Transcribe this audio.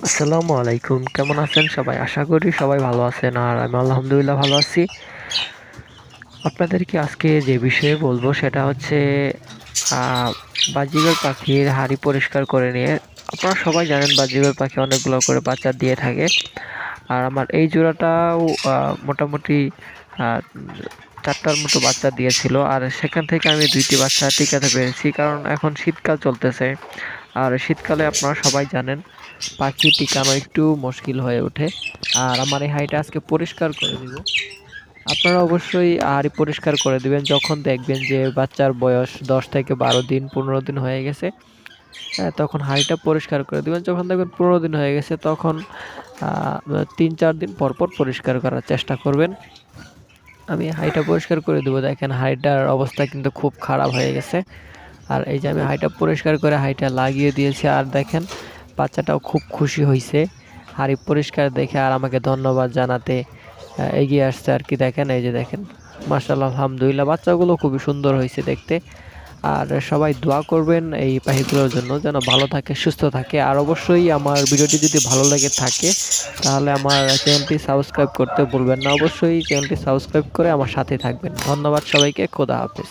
আসসালামু আলাইকুম। কেমন আছেন সবাই? আশা করি সবাই ভালো আছেন। আর আমি আলহামদুলিল্লাহ ভালো আছি। আপনাদেরকে আজকে যে বিষয়ে বলবো সেটা হচ্ছে আহ, বাজিগর পাখির হাঁড়ি পরিষ্কার করে নিয়ে। আপনারা সবাই জানেন বাজিগর পাখি অনেকগুলো করে বাচ্চা দিয়ে থাকে। আর আমার এই জোড়াটাও মোটামুটি আহ, 4টার মতো বাচ্চা দিয়েছিল। আর সেখান থেকে আমি 2টি বাচ্চা টিকাতে পেরেছি, কারণ এখন শীতকাল চলতেছে। আর শীতকালে আপনারা সবাই জানেন পাখি টিকানো একটু মুশকিল হয়ে ওঠে। আর আমার এই হাঁড়িটা আজকে পরিষ্কার করে দিব। আপনারা অবশ্যই হাঁড়ি পরিষ্কার করে দিবেন যখন দেখবেন যে বাচ্চার বয়স 10 থেকে 12 দিন 15 দিন হয়ে গেছে। হ্যাঁ, তখন হাঁড়িটা পরিষ্কার করে দিবেন। যখন দেখবেন 15 দিন হয়ে গেছে তখন 3-4 দিন পর পর পরিষ্কার করার চেষ্টা করবেন। আমি হাঁড়িটা পরিষ্কার করে দেবো। দেখেন হাঁড়িটার অবস্থা কিন্তু খুব খারাপ হয়ে গেছে। আর এই যে আমি হাঁড়িটা পরিষ্কার করে হাঁড়িটা লাগিয়ে দিয়েছি। আর দেখেন বাচ্চাটাও খুব খুশি হয়েছে হাঁড়ি পরিষ্কার দেখে, আর আমাকে ধন্যবাদ জানাতে এগিয়ে আসছে আর কি। দেখেন, এই যে দেখেন, মাশাআল্লাহ, আলহামদুলিল্লাহ, বাচ্চাগুলো খুবই সুন্দর হয়েছে দেখতে। আর সবাই দোয়া করবেন এই পাখিগুলোর জন্য যেন ভালো থাকে, সুস্থ থাকে। আর অবশ্যই আমার ভিডিওটি যদি ভালো লেগে থাকে তাহলে আমার চ্যানেলটি সাবস্ক্রাইব করতে ভুলবেন না। অবশ্যই চ্যানেলটি সাবস্ক্রাইব করে আমার সাথে থাকবেন। ধন্যবাদ সবাইকে। খোদা হাফেজ।